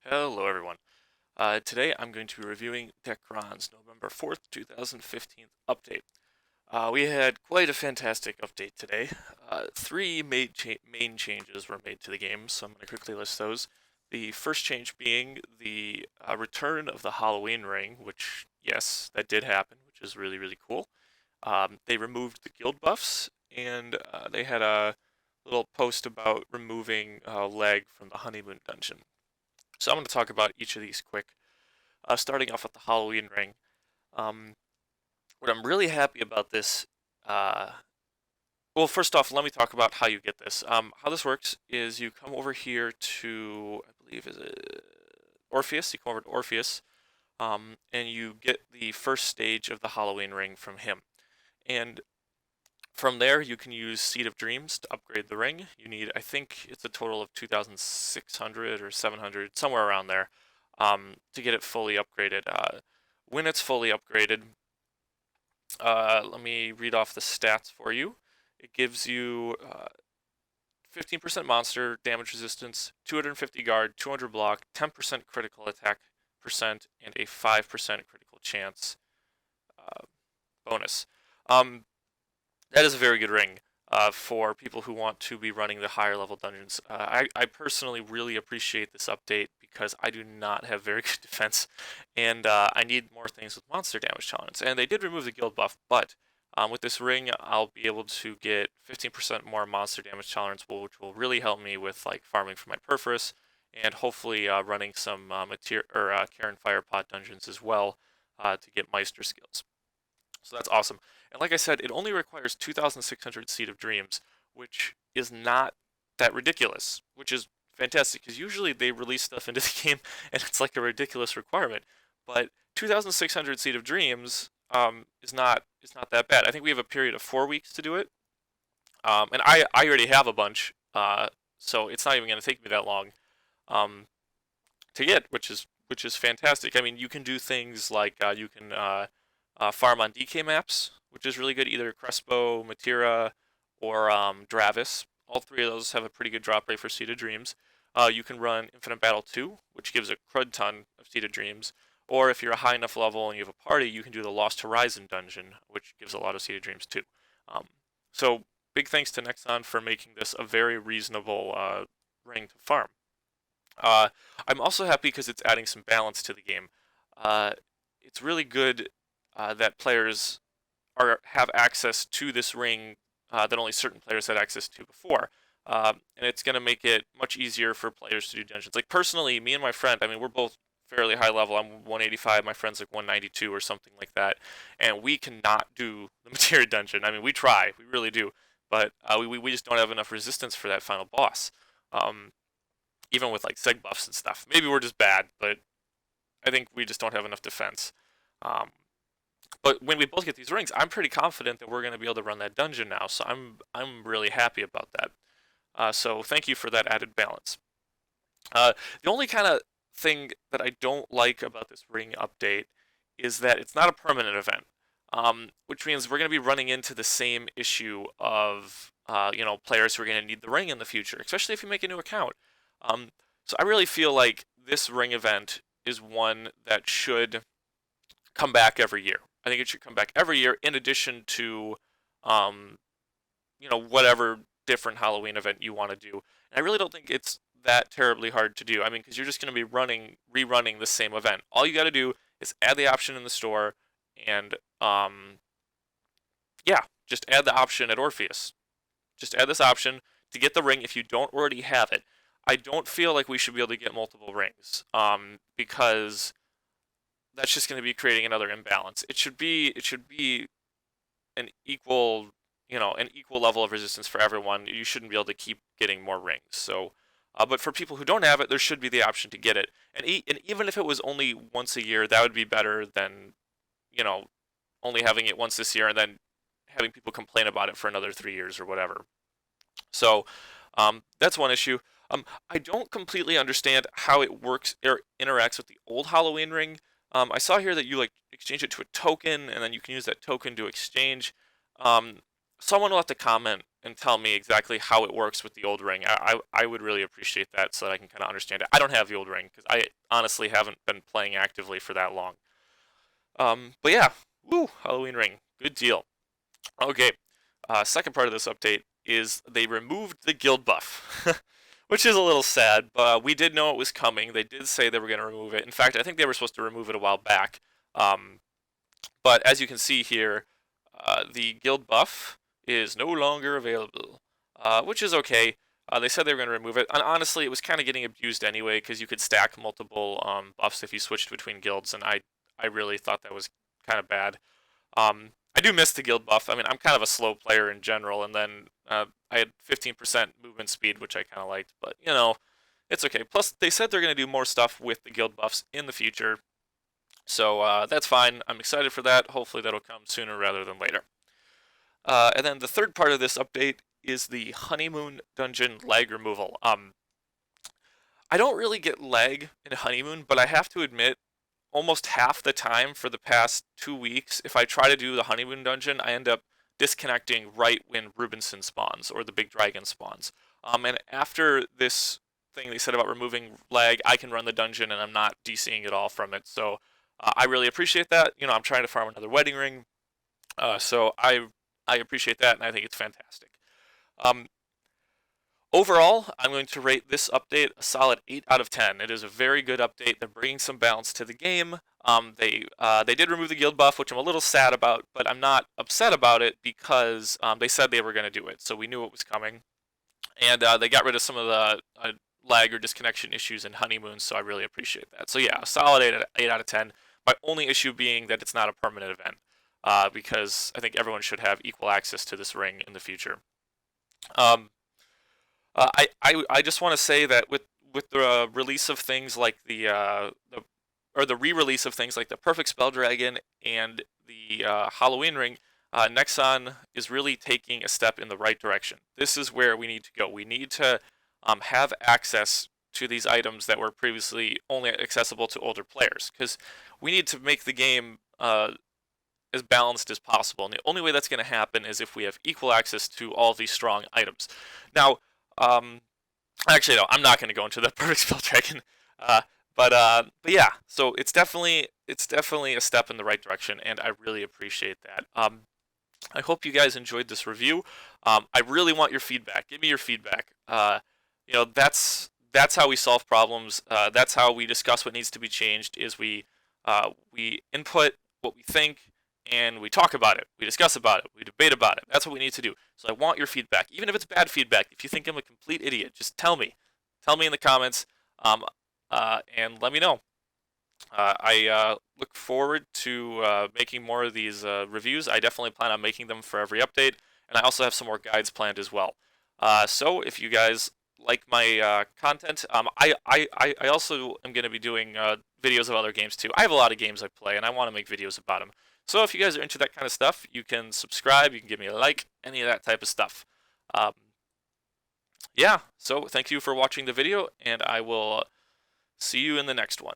Hello everyone. Today I'm going to be reviewing Dekaron's November 4th, 2015 update. We had quite a fantastic update today. Three main changes were made to the game, so I'm going to quickly list those. The first change being the return of the Halloween ring, which, yes, that did happen, which is really, really cool. They removed the guild buffs, and they had a little post about removing leg from the Honeymoon dungeon. So I'm going to talk about each of these quick. Starting off with the Halloween ring. Um, what I'm really happy about this, uh, well, first off, let me talk about how you get this. How this works is you come over here to, I believe, is it Orpheus? You come over to Orpheus, and you get the first stage of the Halloween ring from him. And from there, you can use Seed of Dreams to upgrade the ring. You need, I think, it's a total of 2,600 or 700, somewhere around there, to get it fully upgraded. When it's fully upgraded, let me read off the stats for you. It gives you 15% monster damage resistance, 250 guard, 200 block, 10% critical attack percent, and a 5% critical chance uh, bonus. Um, that is a very good ring for people who want to be running the higher level dungeons. I personally really appreciate this update because I do not have very good defense, and I need more things with monster damage tolerance. And they did remove the guild buff, but with this ring, I'll be able to get 15% more monster damage tolerance, which will really help me with like farming for my Perforus, and hopefully running some Karen Firepot dungeons as well to get Meister skills. So that's awesome. And like I said, it only requires 2,600 Seed of Dreams, which is not that ridiculous, which is fantastic because usually they release stuff into the game and it's like a ridiculous requirement. But 2,600 Seed of Dreams is not that bad. I think we have a period of 4 weeks to do it, and I already have a bunch, so it's not even going to take me that long um, to get, which is fantastic. I mean, you can do things like you can farm on DK maps, which is really good. Either Crespo, Matira, or Dravis. All three of those have a pretty good drop rate for Seed of Dreams. You can run Infinite Battle 2, which gives a crud ton of Seed of Dreams. Or if you're a high enough level and you have a party, you can do the Lost Horizon dungeon, which gives a lot of Seed of Dreams too. Um, so big thanks to Nexon for making this a very reasonable ring to farm. Uh, I'm also happy because it's adding some balance to the game. Uh, it's really good that players have access to this ring that only certain players had access to before. And it's going to make it much easier for players to do dungeons. Like personally, me and my friend, I mean, we're both fairly high level. I'm 185, my friend's like 192 or something like that, and we cannot do the materia dungeon. I mean, we try, we really do, but we just don't have enough resistance for that final boss. Um, Even with like seg buffs and stuff. Maybe we're just bad, but I think we just don't have enough defense. Um, but when we both get these rings, I'm pretty confident that we're going to be able to run that dungeon now. So I'm really happy about that. So thank you for that added balance. The only kind of thing that I don't like about this ring update is that it's not a permanent event, which means we're going to be running into the same issue of players who are going to need the ring in the future, especially if you make a new account. Um, so I really feel like this ring event is one that should come back every year. I think it should come back every year in addition to, um, whatever different Halloween event you want to do. And I really don't think it's that terribly hard to do. I mean, because you're just going to be rerunning the same event. All you got to do is add the option in the store, and yeah, just add the option at Orpheus. Just add this option to get the ring if you don't already have it. I don't feel like we should be able to get multiple rings, because that's just going to be creating another imbalance. It should be an equal level of resistance for everyone. You shouldn't be able to keep getting more rings. So, but for people who don't have it, there should be the option to get it. And even if it was only once a year, that would be better than you know only having it once this year and then having people complain about it for another 3 years or whatever. So that's one issue. I don't completely understand how it works or interacts with the old Halloween ring. I saw here that you like exchange it to a token, and then you can use that token to exchange. Um, Someone will have to comment and tell me exactly how it works with the old ring. I would really appreciate that so that I can kind of understand it. I don't have the old ring because I honestly haven't been playing actively for that long. But yeah, woo, Halloween ring, good deal. Okay, second part of this update is they removed the guild buff, which is a little sad, but we did know it was coming. They did say they were going to remove it. In fact, I think they were supposed to remove it a while back. But as you can see here, the guild buff is no longer available, which is okay. They said they were going to remove it, and honestly, it was kind of getting abused anyway because you could stack multiple buffs if you switched between guilds, and I really thought that was kind of bad. I do miss the guild buff. I mean, I'm kind of a slow player in general, and then I had 15% movement speed, which I kind of liked, but you know, it's okay. Plus, they said they're going to do more stuff with the guild buffs in the future, so that's fine. I'm excited for that. Hopefully, that'll come sooner rather than later. And then the third part of this update is the Honeymoon dungeon lag removal. I don't really get lag in Honeymoon, but I have to admit, almost half the time for the past 2 weeks, if I try to do the Honeymoon dungeon, I end up disconnecting right when Rubinson spawns or the big dragon spawns. And after this thing they said about removing lag, I can run the dungeon and I'm not DCing at all from it. So I really appreciate that. You know, I'm trying to farm another wedding ring, so I appreciate that, and I think it's fantastic. Um, Overall, I'm going to rate this update a solid 8 out of 10. It is a very good update. They're bringing some balance to the game. They did remove the guild buff, which I'm a little sad about, but I'm not upset about it because they said they were going to do it, so we knew it was coming. And they got rid of some of the lag or disconnection issues in Honeymoon, so I really appreciate that. So yeah, a solid 8 out of 10. My only issue being that it's not a permanent event, because I think everyone should have equal access to this ring in the future. Um, I just want to say that with the release of things like the re-release of things like the Perfect Spell Dragon and the Halloween ring, Nexon is really taking a step in the right direction. This is where we need to go. We need to have access to these items that were previously only accessible to older players, because we need to make the game as balanced as possible. And the only way that's going to happen is if we have equal access to all these strong items. Now, actually, no, I'm not going to go into the Perfect Spell Dragon. But yeah, so it's definitely a step in the right direction, and I really appreciate that. I hope you guys enjoyed this review. I really want your feedback. Give me your feedback. You know, that's how we solve problems. That's how we discuss what needs to be changed. Is we input what we think, and we talk about it. We discuss about it. We debate about it. That's what we need to do. So I want your feedback, even if it's bad feedback. If you think I'm a complete idiot, just tell me. Tell me in the comments, and let me know. I look forward to making more of these reviews. I definitely plan on making them for every update, and I also have some more guides planned as well. So if you guys like my content, I also am going to be doing videos of other games too. I have a lot of games I play, and I want to make videos about them. So if you guys are into that kind of stuff, you can subscribe, you can give me a like, any of that type of stuff. Yeah, so thank you for watching the video, and I will see you in the next one.